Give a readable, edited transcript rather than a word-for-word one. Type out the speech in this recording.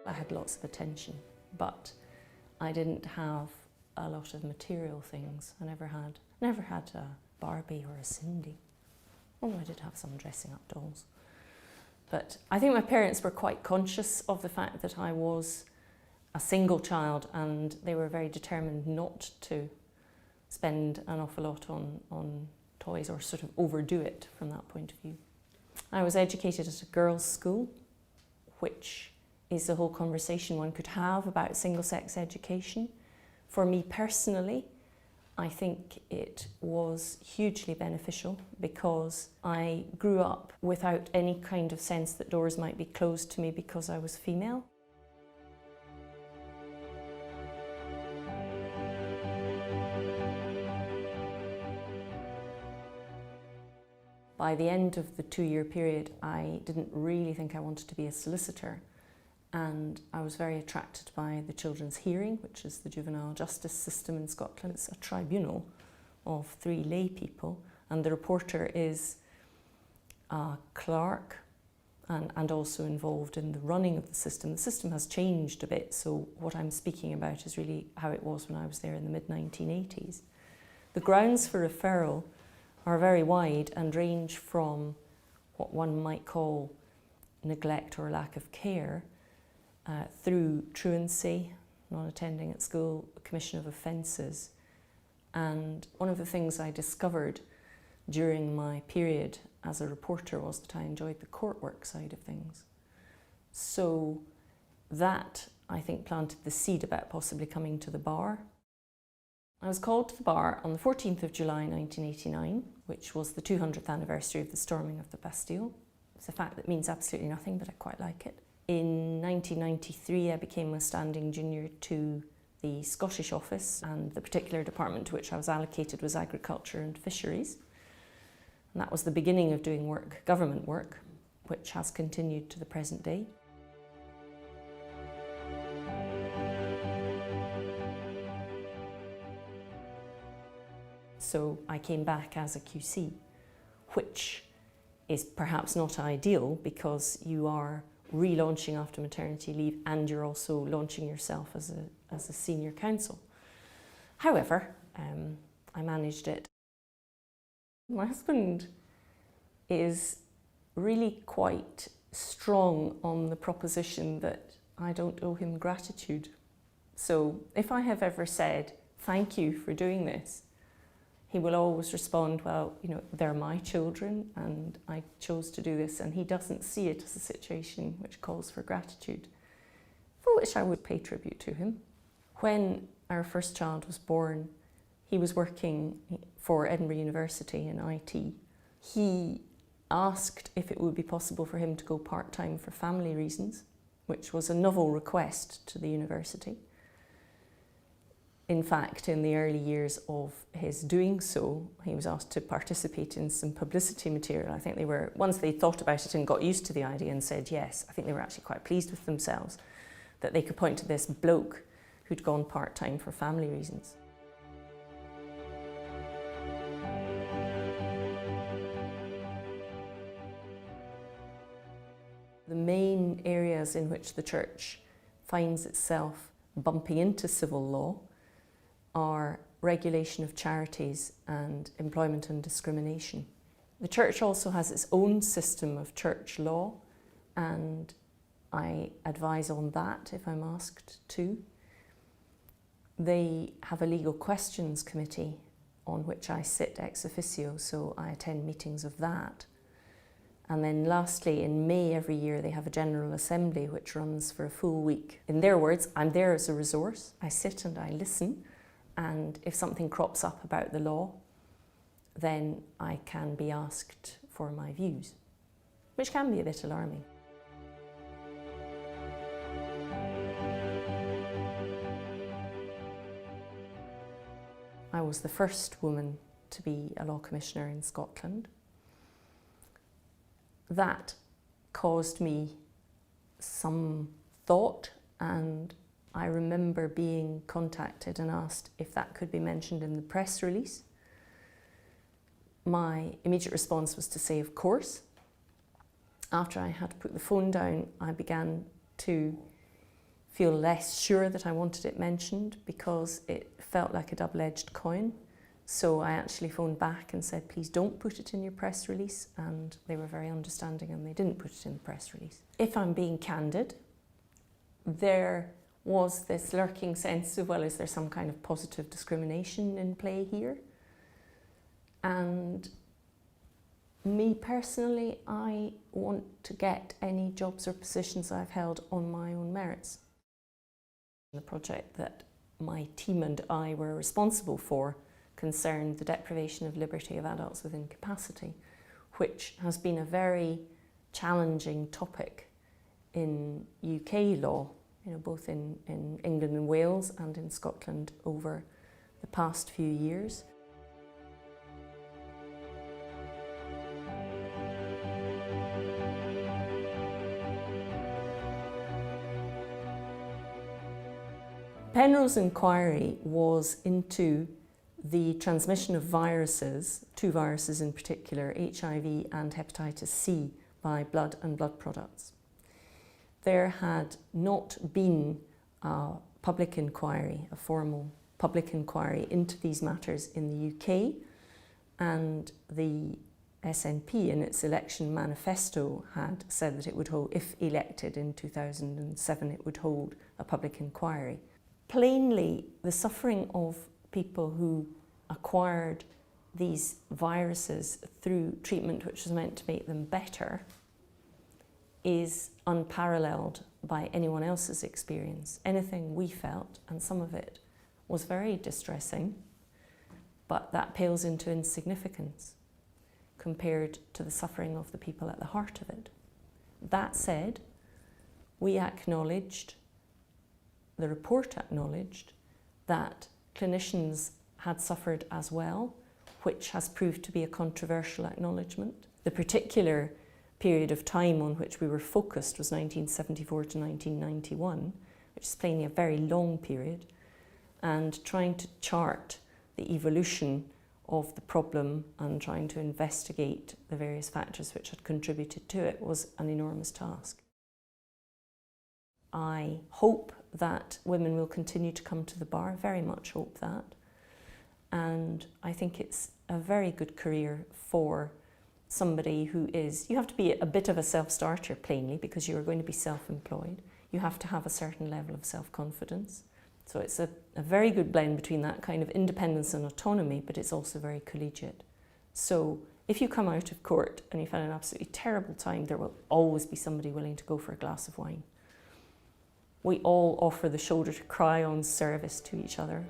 I had lots of attention, but I didn't have a lot of material things. I never had a Barbie or a Cindy. Although I did have some dressing up dolls. But I think my parents were quite conscious of the fact that I was a single child, and they were very determined not to spend an awful lot on toys or sort of overdo it from that point of view. I was educated at a girls' school, which is the whole conversation one could have about single-sex education. For me personally, I think it was hugely beneficial because I grew up without any kind of sense that doors might be closed to me because I was female. By the end of the 2-year period, I didn't really think I wanted to be a solicitor, and I was very attracted by the Children's Hearing, which is the juvenile justice system in Scotland. It's a tribunal of 3 lay people, and the reporter is a clerk and also involved in the running of the system. The system has changed a bit, so what I'm speaking about is really how it was when I was there in the mid-1980s. The grounds for referral are very wide and range from what one might call neglect or lack of care through truancy, not attending at school, commission of offences. And one of the things I discovered during my period as a reporter was that I enjoyed the court work side of things. So that, I think, planted the seed about possibly coming to the bar. I was called to the bar on the 14th of July 1989, which was the 200th anniversary of the storming of the Bastille. It's a fact that means absolutely nothing, but I quite like it. In 1993, I became a standing junior to the Scottish office, and the particular department to which I was allocated was agriculture and fisheries. And that was the beginning of doing work, government work, which has continued to the present day. So I came back as a QC, which is perhaps not ideal because you are relaunching after maternity leave and you're also launching yourself as a senior counsel. However, I managed it. My husband is really quite strong on the proposition that I don't owe him gratitude. So if I have ever said, thank you for doing this, he will always respond, well, you know, they're my children and I chose to do this, and he doesn't see it as a situation which calls for gratitude, for which I would pay tribute to him. When our first child was born, he was working for Edinburgh University in IT. He asked if it would be possible for him to go part-time for family reasons, which was a novel request to the university. In fact, in the early years of his doing so, he was asked to participate in some publicity material. I think they were, once they thought about it and got used to the idea and said yes, I think they were actually quite pleased with themselves that they could point to this bloke who'd gone part-time for family reasons. The main areas in which the church finds itself bumping into civil law are regulation of charities and employment and discrimination. The church also has its own system of church law, and I advise on that if I'm asked to. They have a legal questions committee on which I sit ex officio, so I attend meetings of that. And then lastly, in May every year, they have a General Assembly which runs for a full week. In their words, I'm there as a resource. I sit and I listen, and if something crops up about the law, then I can be asked for my views, which can be a bit alarming. I was the first woman to be a law commissioner in Scotland. That caused me some thought, and I remember being contacted and asked if that could be mentioned in the press release. My immediate response was to say, of course. After I had put the phone down, I began to feel less sure that I wanted it mentioned because it felt like a double-edged coin. So I actually phoned back and said, please don't put it in your press release, and they were very understanding and they didn't put it in the press release. If I'm being candid, there was this lurking sense of, well, is there some kind of positive discrimination in play here? And me personally, I want to get any jobs or positions I've held on my own merits. The project that my team and I were responsible for concerned the deprivation of liberty of adults with incapacity, which has been a very challenging topic in UK law, both in England and Wales and in Scotland over the past few years. Penrose Inquiry was into the transmission of viruses, two viruses in particular, HIV and hepatitis C, by blood and blood products. There had not been a public inquiry, a formal public inquiry into these matters in the UK, and the SNP in its election manifesto had said that it would hold, if elected in 2007, it would hold a public inquiry. Plainly, the suffering of people who acquired these viruses through treatment which was meant to make them better is unparalleled by anyone else's experience. Anything we felt, and some of it was very distressing, but that pales into insignificance compared to the suffering of the people at the heart of it. That said, we acknowledged, the report acknowledged, that clinicians had suffered as well, which has proved to be a controversial acknowledgement. The particular period of time on which we were focused was 1974 to 1991, which is plainly a very long period, and trying to chart the evolution of the problem and trying to investigate the various factors which had contributed to it was an enormous task. I hope that women will continue to come to the bar, very much hope that. And I think it's a very good career for somebody who is, you have to be a bit of a self-starter plainly because you're going to be self-employed. You have to have a certain level of self-confidence. So it's a very good blend between that kind of independence and autonomy, but it's also very collegiate. So if you come out of court and you've had an absolutely terrible time, there will always be somebody willing to go for a glass of wine. We all offer the shoulder to cry on service to each other.